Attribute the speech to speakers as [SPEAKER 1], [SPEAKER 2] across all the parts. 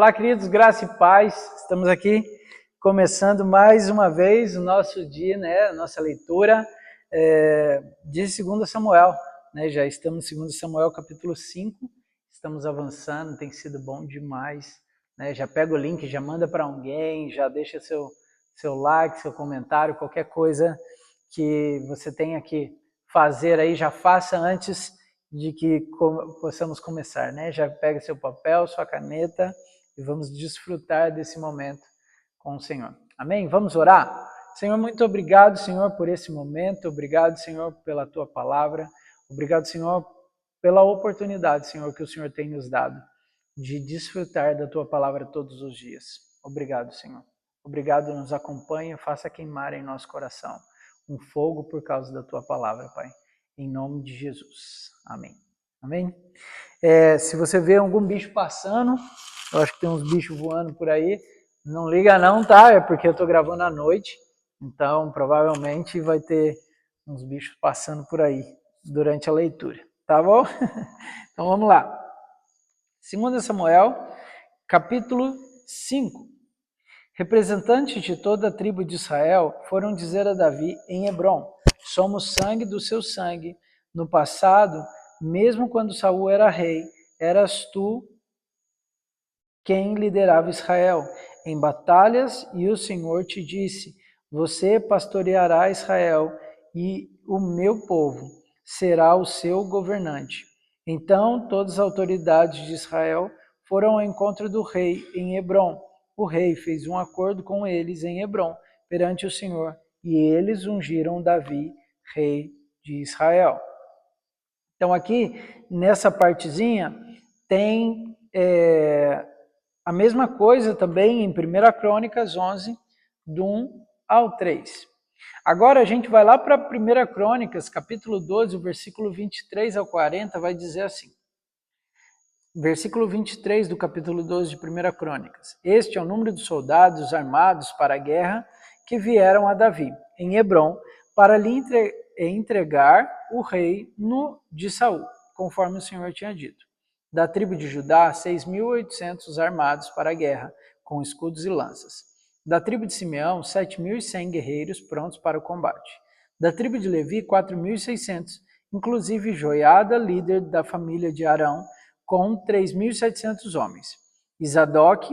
[SPEAKER 1] Olá, queridos, graça e paz. Estamos aqui começando mais uma vez o nosso dia, né? A nossa leitura de 2 Samuel. Né? Já estamos em 2 Samuel capítulo 5. Estamos avançando, tem sido bom demais. Né? Já pega o link, já manda para alguém, já deixa seu like, seu comentário, qualquer coisa que você tenha que fazer aí, já faça antes de que possamos começar, né? Já pega seu papel, sua caneta e vamos desfrutar desse momento com o Senhor. Amém? Vamos orar? Senhor, muito obrigado, Senhor, por esse momento. Obrigado, Senhor, pela Tua palavra. Obrigado, Senhor, pela oportunidade, Senhor, que o Senhor tem nos dado de desfrutar da Tua palavra todos os dias. Obrigado, Senhor. Obrigado, nos acompanha, faça queimar em nosso coração um fogo por causa da Tua palavra, Pai. Em nome de Jesus. Amém. Amém? Se você vê algum bicho passando, eu acho que tem uns bichos voando por aí, não liga não, tá? É porque eu tô gravando à noite, então provavelmente vai ter uns bichos passando por aí durante a leitura, tá bom? Então vamos lá. 2 Samuel, capítulo 5. Representantes de toda a tribo de Israel foram dizer a Davi em Hebrom: somos sangue do seu sangue. No passado, mesmo quando Saul era rei, eras tu quem liderava Israel em batalhas, e o Senhor te disse: você pastoreará Israel, e o meu povo será o seu governante. Então todas as autoridades de Israel foram ao encontro do rei em Hebrom. O rei fez um acordo com eles em Hebrom perante o Senhor, e eles ungiram Davi, rei de Israel. Então aqui, nessa partezinha, tem a mesma coisa também em 1 Crônicas 11, do 1 ao 3. Agora a gente vai lá para 1 Crônicas, capítulo 12, o versículo 23 ao 40, vai dizer assim. Versículo 23 do capítulo 12 de 1 Crônicas. Este é o número dos soldados armados para a guerra que vieram a Davi, em Hebrom, para lhe entregar o rei de Saul, conforme o Senhor tinha dito. Da tribo de Judá, 6.800 armados para a guerra, com escudos e lanças. Da tribo de Simeão, 7.100 guerreiros prontos para o combate. Da tribo de Levi, 4.600, inclusive Joiada, líder da família de Arão, com 3.700 homens. Isadoc,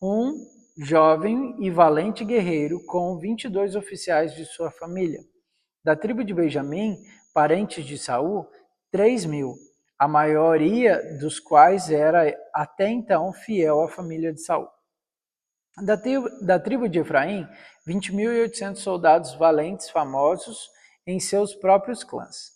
[SPEAKER 1] um jovem e valente guerreiro, com 22 oficiais de sua família. Da tribo de Benjamim, parentes de Saul, 3.000, a maioria dos quais era até então fiel à família de Saul. Da tribo de Efraim, 20.800 soldados valentes famosos em seus próprios clãs.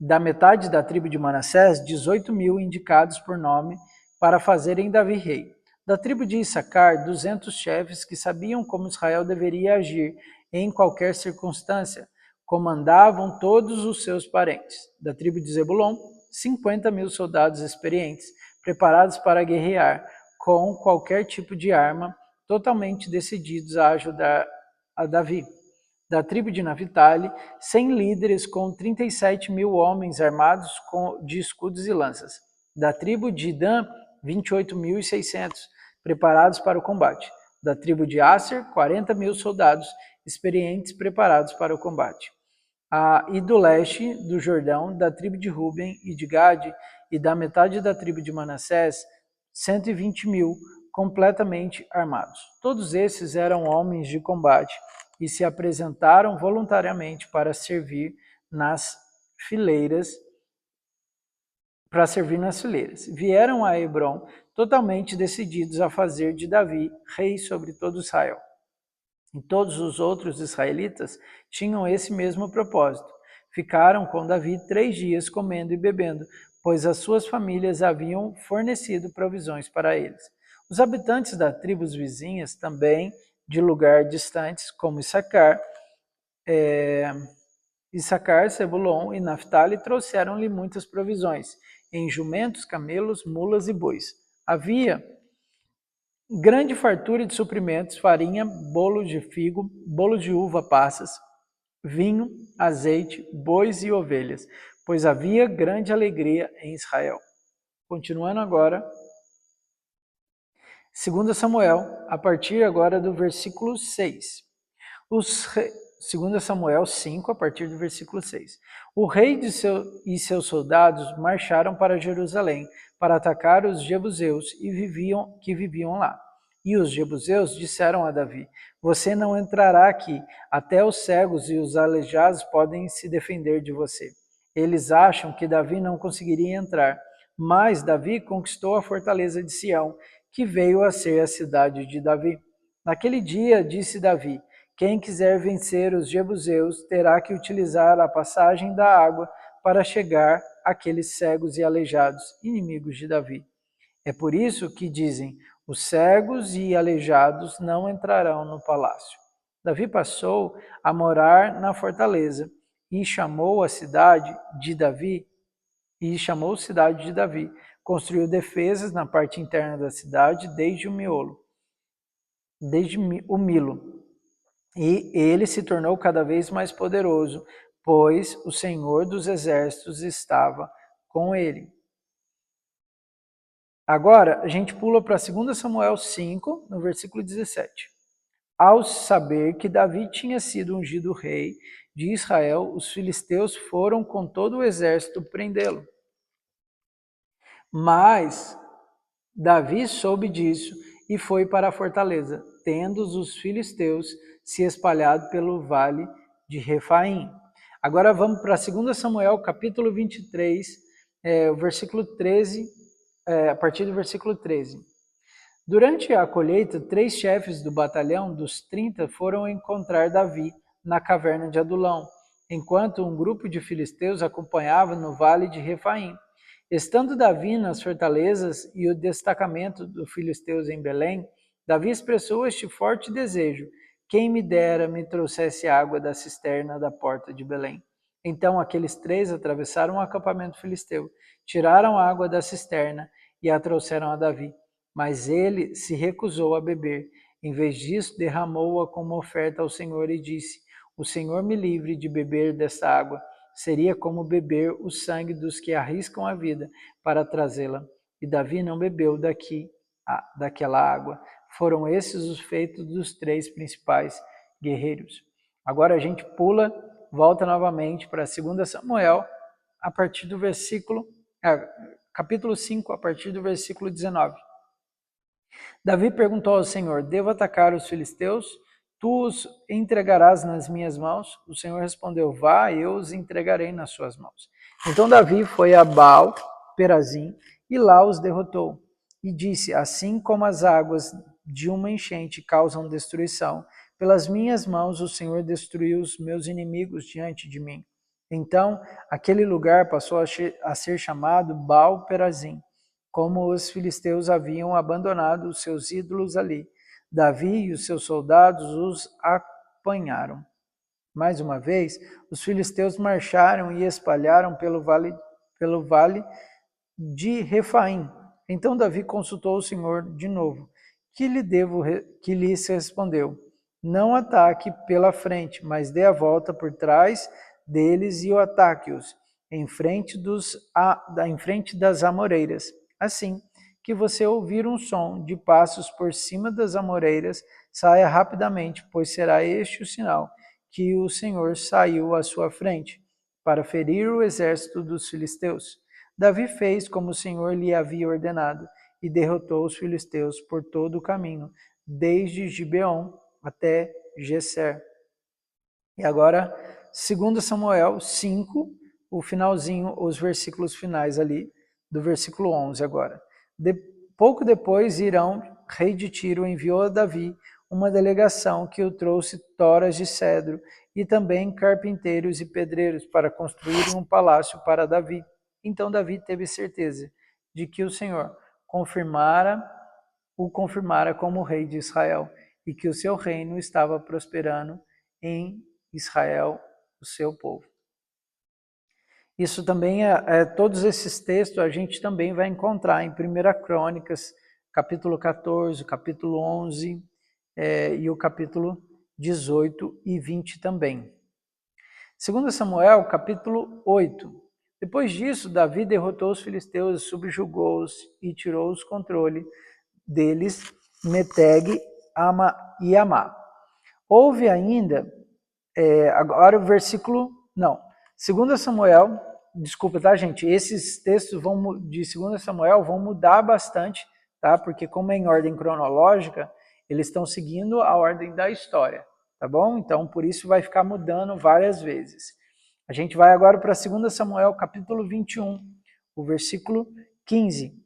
[SPEAKER 1] Da metade da tribo de Manassés, 18.000 indicados por nome para fazerem Davi rei. Da tribo de Issacar, 200 chefes que sabiam como Israel deveria agir em qualquer circunstância, comandavam todos os seus parentes. Da tribo de Zebulon, 50.000 soldados experientes, preparados para guerrear com qualquer tipo de arma, totalmente decididos a ajudar a Davi. Da tribo de Naphtali, 100 líderes com 37.000 homens armados de escudos e lanças. Da tribo de Dan, 28.600, preparados para o combate. Da tribo de Asser, 40.000 soldados experientes preparados para o combate. E do leste do Jordão, da tribo de Ruben e de Gade, e da metade da tribo de Manassés, 120.000 completamente armados. Todos esses eram homens de combate e se apresentaram voluntariamente para servir nas fileiras. Vieram a Hebrom totalmente decididos a fazer de Davi rei sobre todo Israel. E todos os outros israelitas tinham esse mesmo propósito. Ficaram com Davi 3 dias comendo e bebendo, pois as suas famílias haviam fornecido provisões para eles. Os habitantes das tribos vizinhas, também de lugares distantes, como Issacar, Zebulon e Naphtali, trouxeram-lhe muitas provisões, em jumentos, camelos, mulas e bois. Havia grande fartura de suprimentos, farinha, bolo de figo, bolo de uva passas, vinho, azeite, bois e ovelhas, pois havia grande alegria em Israel. Continuando agora, 2 Samuel, a partir agora do versículo 6. 2 Samuel 5, a partir do versículo 6. O rei e seus soldados marcharam para Jerusalém para atacar os jebuseus que viviam lá. E os jebuseus disseram a Davi: Você não entrará aqui, até os cegos e os aleijados podem se defender de você. Eles acham que Davi não conseguiria entrar, mas Davi conquistou a fortaleza de Sião, que veio a ser a cidade de Davi. Naquele dia, disse Davi: Quem quiser vencer os jebuseus terá que utilizar a passagem da água para chegar àqueles cegos e aleijados, inimigos de Davi. É por isso que dizem: os cegos e aleijados não entrarão no palácio. Davi passou a morar na fortaleza e chamou cidade de Davi. Construiu defesas na parte interna da cidade desde o Milo. E ele se tornou cada vez mais poderoso, pois o Senhor dos Exércitos estava com ele. Agora, a gente pula para 2 Samuel 5, no versículo 17. Ao saber que Davi tinha sido ungido rei de Israel, os filisteus foram com todo o exército prendê-lo. Mas Davi soube disso e foi para a fortaleza, tendo os filisteus se espalhado pelo vale de Refaim. Agora vamos para 2 Samuel, capítulo 23, o versículo 13, a partir do versículo 13. Durante a colheita, 3 chefes do batalhão dos 30 foram encontrar Davi na caverna de Adulão, enquanto um grupo de filisteus acompanhava no vale de Refaim. Estando Davi nas fortalezas e o destacamento dos filisteus em Belém, Davi expressou este forte desejo: quem me dera me trouxesse água da cisterna da porta de Belém. Então aqueles 3 atravessaram o acampamento filisteu, tiraram a água da cisterna e a trouxeram a Davi. Mas ele se recusou a beber. Em vez disso, derramou-a como oferta ao Senhor e disse: O Senhor me livre de beber desta água. Seria como beber o sangue dos que arriscam a vida para trazê-la. E Davi não bebeu daquela água. Foram esses os feitos dos 3 principais guerreiros. Agora a gente volta novamente para 2 Samuel, a partir do capítulo 5, a partir do versículo 19. Davi perguntou ao Senhor: Devo atacar os filisteus? Tu os entregarás nas minhas mãos? O Senhor respondeu: Vá, eu os entregarei nas suas mãos. Então Davi foi a Baal Perazim e lá os derrotou. E disse: Assim como as águas de uma enchente causam destruição, pelas minhas mãos o Senhor destruiu os meus inimigos diante de mim. Então aquele lugar passou a ser chamado Baal Perazim, como os filisteus haviam abandonado os seus ídolos ali. Davi e os seus soldados os apanharam. Mais uma vez, os filisteus marcharam e espalharam pelo vale de Refaim. Então Davi consultou o Senhor de novo. Que lhes respondeu: Não ataque pela frente, mas dê a volta por trás deles e o ataque-os, em frente das amoreiras. Assim que você ouvir um som de passos por cima das amoreiras, saia rapidamente, pois será este o sinal que o Senhor saiu à sua frente, para ferir o exército dos filisteus. Davi fez como o Senhor lhe havia ordenado, e derrotou os filisteus por todo o caminho, desde Gibeon até Geser. E agora, 2 Samuel 5, o finalzinho, os versículos finais ali, do versículo 11 agora. Pouco depois, Irão, rei de Tiro, enviou a Davi uma delegação que o trouxe toras de cedro e também carpinteiros e pedreiros para construírem um palácio para Davi. Então Davi teve certeza de que o Senhor o confirmara como rei de Israel e que o seu reino estava prosperando em Israel, o seu povo. Isso também, todos esses textos a gente também vai encontrar em 1 Crônicas, capítulo 14, capítulo 11 e o capítulo 18 e 20 também. 2 Samuel, capítulo 8. Depois disso, Davi derrotou os filisteus, subjugou-os e tirou os controle deles Meteg e Amá. Houve ainda, agora o versículo, não, 2 Samuel, desculpa, tá, gente? Esses textos de 2 Samuel vão mudar bastante, tá? Porque como é em ordem cronológica, eles estão seguindo a ordem da história, tá bom? Então, por isso vai ficar mudando várias vezes. A gente vai agora para 2 Samuel, capítulo 21, o versículo 15.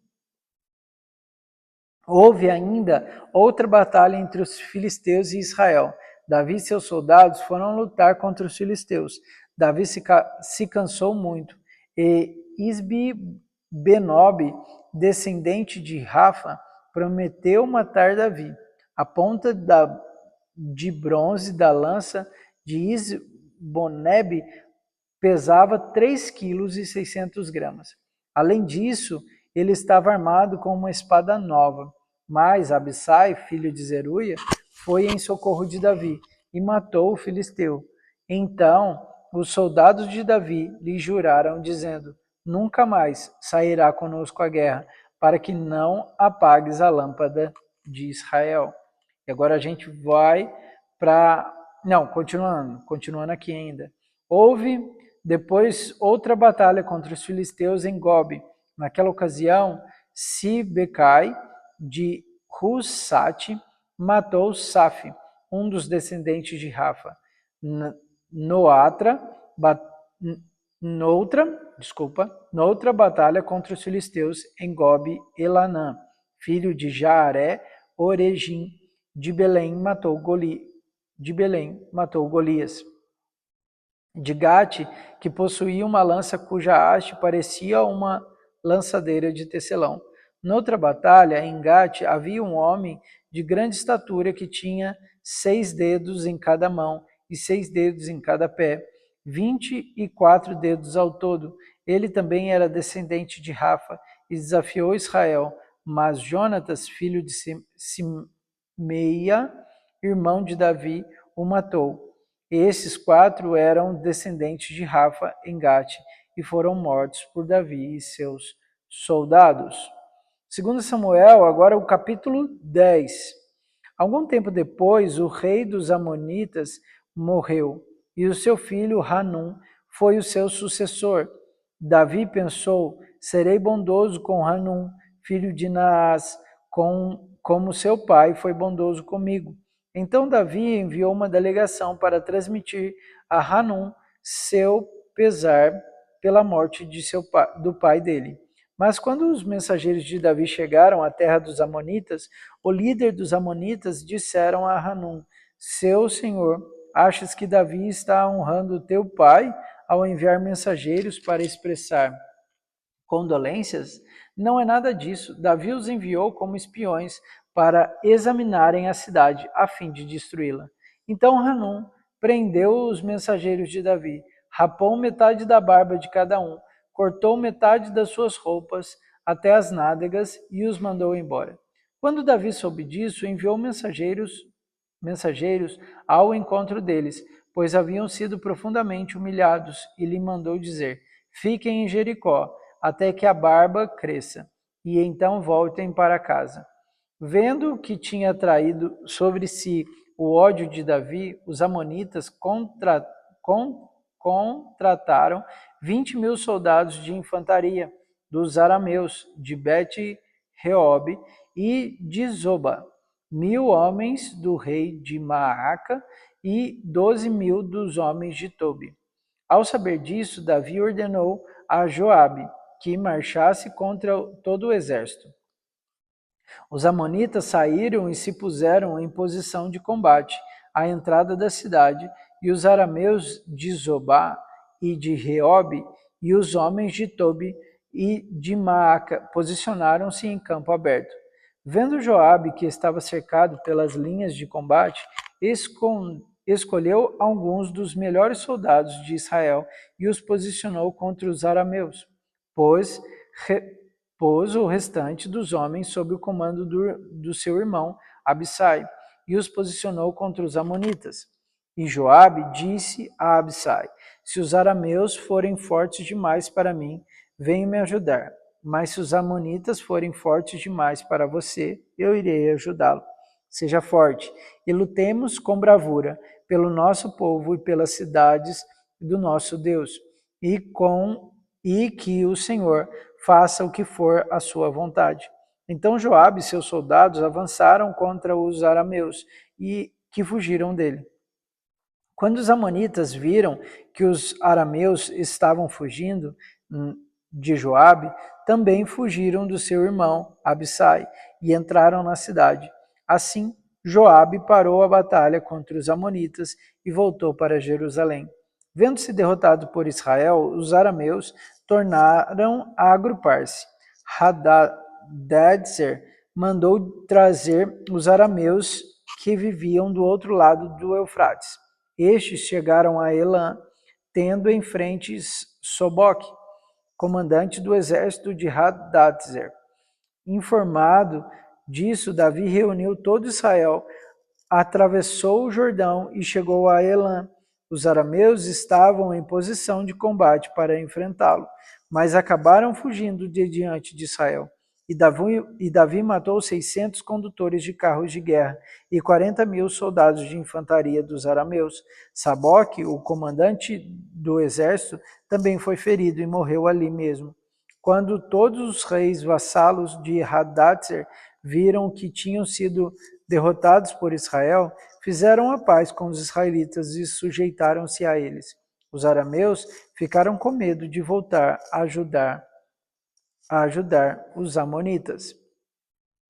[SPEAKER 1] Houve ainda outra batalha entre os filisteus e Israel. Davi e seus soldados foram lutar contra os filisteus. Davi se cansou muito. E Isbi-Benob, descendente de Rafa, prometeu matar Davi. A ponta de bronze da lança de Isboneb pesava 3,6 kg. Além disso, ele estava armado com uma espada nova. Mas Abissai, filho de Zeruia, foi em socorro de Davi e matou o filisteu. Então os soldados de Davi lhe juraram, dizendo: nunca mais sairá conosco a guerra, para que não apagues a lâmpada de Israel. E agora a gente vai para... Não, continuando aqui ainda. Houve depois outra batalha contra os filisteus em Gobe. Naquela ocasião, Sibecai de Hussate matou Saf, um dos descendentes de Rafa. Noutra batalha contra os filisteus em Gobe, Elanã, filho de Jaaré, Oregim, de Belém matou Golias. De Gate, que possuía uma lança cuja haste parecia uma lançadeira de tecelão. Noutra batalha, em Gate, havia um homem de grande estatura que tinha 6 dedos em cada mão e 6 dedos em cada pé, 24 dedos ao todo. Ele também era descendente de Rafa e desafiou Israel, mas Jonatas, filho de Simeia, irmão de Davi, o matou. Esses 4 eram descendentes de Rafa em Gate e foram mortos por Davi e seus soldados. 2 Samuel, agora o capítulo 10. Algum tempo depois, o rei dos Amonitas morreu e o seu filho Hanum foi o seu sucessor. Davi pensou: serei bondoso com Hanum, filho de Naás, como seu pai foi bondoso comigo. Então Davi enviou uma delegação para transmitir a Hanum seu pesar pela morte do pai dele. Mas quando os mensageiros de Davi chegaram à terra dos Amonitas, o líder dos Amonitas disseram a Hanum: seu senhor, achas que Davi está honrando teu pai ao enviar mensageiros para expressar condolências? Não é nada disso. Davi os enviou como espiões para examinarem a cidade, a fim de destruí-la. Então Hanum prendeu os mensageiros de Davi, rapou metade da barba de cada um, cortou metade das suas roupas até as nádegas e os mandou embora. Quando Davi soube disso, enviou mensageiros ao encontro deles, pois haviam sido profundamente humilhados, e lhe mandou dizer: fiquem em Jericó, até que a barba cresça, e então voltem para casa. Vendo que tinha traído sobre si o ódio de Davi, os amonitas contrataram 20.000 soldados de infantaria dos arameus de Bet-Reob e de Zoba, 1.000 homens do rei de Maaca e 12.000 dos homens de Tobi. Ao saber disso, Davi ordenou a Joabe que marchasse contra todo o exército. Os amonitas saíram e se puseram em posição de combate à entrada da cidade, e os arameus de Zobá e de Reob e os homens de Tobi e de Maaca posicionaram-se em campo aberto. Vendo Joabe que estava cercado pelas linhas de combate, escolheu alguns dos melhores soldados de Israel e os posicionou contra os arameus. Pôs o restante dos homens sob o comando do seu irmão Abissai e os posicionou contra os amonitas. E Joabe disse a Abissai: se os arameus forem fortes demais para mim, venham me ajudar. Mas se os amonitas forem fortes demais para você, eu irei ajudá-lo. Seja forte e lutemos com bravura pelo nosso povo e pelas cidades do nosso Deus, e que o Senhor faça o que for a sua vontade. Então Joabe e seus soldados avançaram contra os arameus e que fugiram dele. Quando os amonitas viram que os arameus estavam fugindo de Joabe, também fugiram do seu irmão Abissai e entraram na cidade. Assim, Joabe parou a batalha contra os amonitas e voltou para Jerusalém. Vendo-se derrotado por Israel, os arameus tornaram a agrupar-se. Hadadezer mandou trazer os arameus que viviam do outro lado do Eufrates. Estes chegaram a Elã, tendo em frente Soboque, comandante do exército de Hadadezer. Informado disso, Davi reuniu todo Israel, atravessou o Jordão e chegou a Elã. Os arameus estavam em posição de combate para enfrentá-lo, mas acabaram fugindo de diante de Israel. E Davi matou 600 condutores de carros de guerra e 40.000 soldados de infantaria dos arameus. Saboque, o comandante do exército, também foi ferido e morreu ali mesmo. Quando todos os reis vassalos de Hadadezer viram que tinham sido derrotados por Israel, fizeram a paz com os israelitas e sujeitaram-se a eles. Os arameus ficaram com medo de voltar a ajudar os amonitas.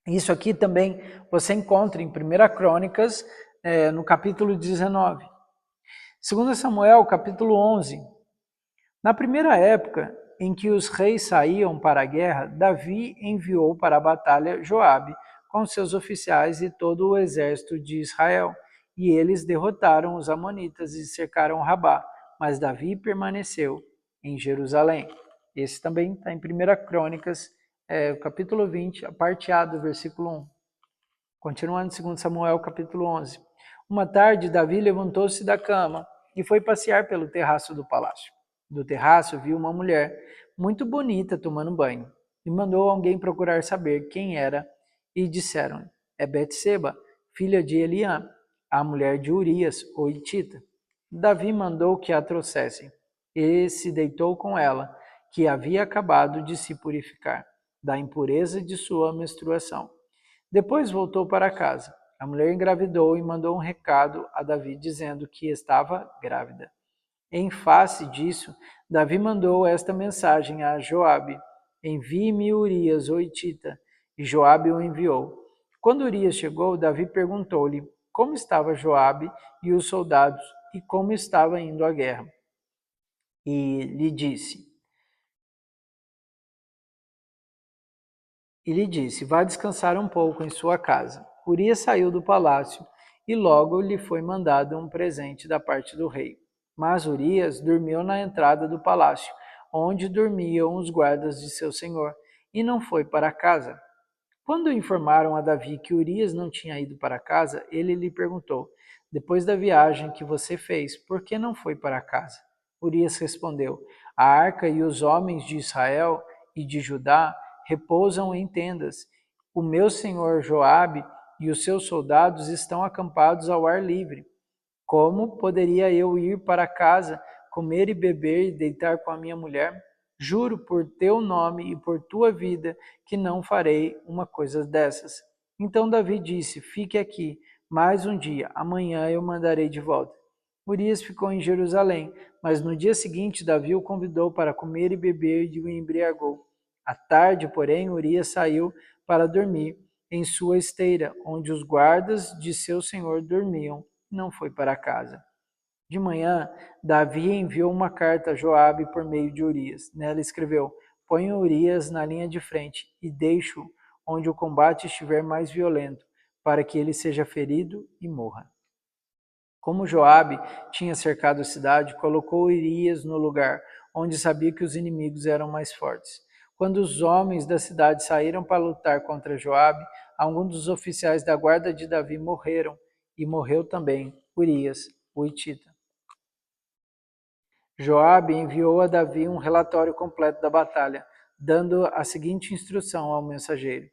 [SPEAKER 1] Isso aqui também você encontra em 1 Crônicas, no capítulo 19. 2 Samuel, capítulo 11. Na primeira época em que os reis saíam para a guerra, Davi enviou para a batalha Joabe com seus oficiais e todo o exército de Israel, e eles derrotaram os amonitas e cercaram Rabá, mas Davi permaneceu em Jerusalém. Esse também está em 1 Crônicas, capítulo 20, a parte A do versículo 1. Continuando, 2 Samuel, capítulo 11. Uma tarde, Davi levantou-se da cama e foi passear pelo terraço do palácio. Do terraço, viu uma mulher muito bonita tomando banho e mandou alguém procurar saber quem era e disseram: é Betseba, filha de Eliã, a mulher de Urias, o hitita. Davi mandou que a trouxessem e se deitou com ela, que havia acabado de se purificar da impureza de sua menstruação. Depois voltou para casa. A mulher engravidou e mandou um recado a Davi dizendo que estava grávida. Em face disso, Davi mandou esta mensagem a Joabe: envie-me Urias, o hitita. E Joabe o enviou. Quando Urias chegou, Davi perguntou-lhe como estava Joabe e os soldados e como estava indo a guerra. E lhe disse, vá descansar um pouco em sua casa. Urias saiu do palácio e logo lhe foi mandado um presente da parte do rei. Mas Urias dormiu na entrada do palácio, onde dormiam os guardas de seu senhor, e não foi para casa. Quando informaram a Davi que Urias não tinha ido para casa, ele lhe perguntou: depois da viagem que você fez, por que não foi para casa? Urias respondeu: a arca e os homens de Israel e de Judá repousam em tendas. O meu senhor Joabe e os seus soldados estão acampados ao ar livre. Como poderia eu ir para casa, comer e beber e deitar com a minha mulher? Juro por teu nome e por tua vida que não farei uma coisa dessas. Então Davi disse: fique aqui mais um dia, amanhã eu mandarei de volta. Urias ficou em Jerusalém, mas no dia seguinte Davi o convidou para comer e beber e o embriagou. À tarde, porém, Urias saiu para dormir em sua esteira, onde os guardas de seu senhor dormiam. Não foi para casa. De manhã, Davi enviou uma carta a Joabe por meio de Urias. Nela escreveu: ponha Urias na linha de frente e deixe-o onde o combate estiver mais violento, para que ele seja ferido e morra. Como Joabe tinha cercado a cidade, colocou Urias no lugar onde sabia que os inimigos eram mais fortes. Quando os homens da cidade saíram para lutar contra Joabe, alguns dos oficiais da guarda de Davi morreram, e morreu também Urias, o hitita. Joabe enviou a Davi um relatório completo da batalha. dando a seguinte instrução ao mensageiro: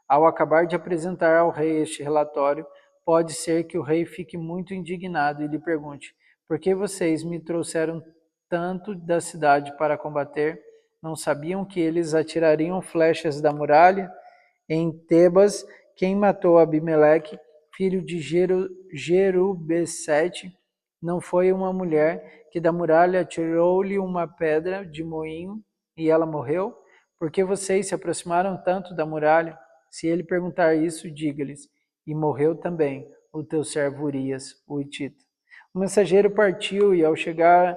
[SPEAKER 1] ao acabar de apresentar ao rei este relatório, pode ser que o rei fique muito indignado e lhe pergunte: por que vocês me trouxeram tanto da cidade para combater? Não sabiam que eles atirariam flechas da muralha? Em Tebas, quem matou Abimeleque, filho de Jerubessete, não foi uma mulher que da muralha atirou-lhe uma pedra de moinho e ela morreu? Porque vocês se aproximaram tanto da muralha? Se ele perguntar isso, diga-lhes: e morreu também o teu servo Urias, o hitita. O mensageiro partiu e ao chegar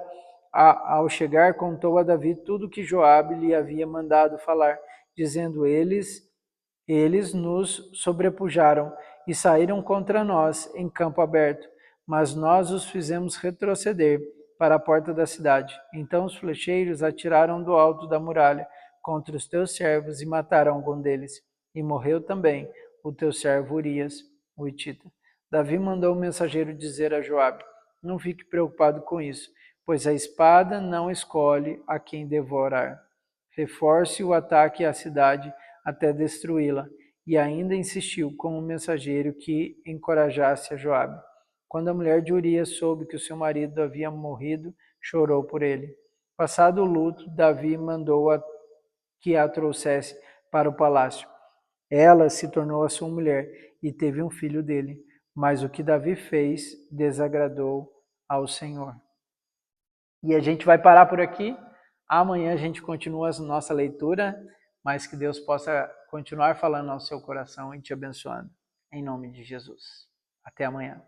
[SPEAKER 1] contou a Davi tudo que Joabe lhe havia mandado falar, dizendo: eles nos sobrepujaram e saíram contra nós em campo aberto, mas nós os fizemos retroceder para a porta da cidade. Então os flecheiros atiraram do alto da muralha contra os teus servos e mataram algum deles. E morreu também o teu servo Urias, o hitita. Davi mandou o mensageiro dizer a Joabe: não fique preocupado com isso, pois a espada não escolhe a quem devorar. Reforce o ataque à cidade até destruí-la, e ainda insistiu com o mensageiro que encorajasse a Joabe. Quando a mulher de Urias soube que o seu marido havia morrido, chorou por ele. Passado o luto, Davi mandou que a trouxesse para o palácio. Ela se tornou a sua mulher e teve um filho dele. Mas o que Davi fez desagradou ao Senhor. E a gente vai parar por aqui. Amanhã a gente continua a nossa leitura, mas que Deus possa continuar falando ao seu coração e te abençoando. Em nome de Jesus. Até amanhã.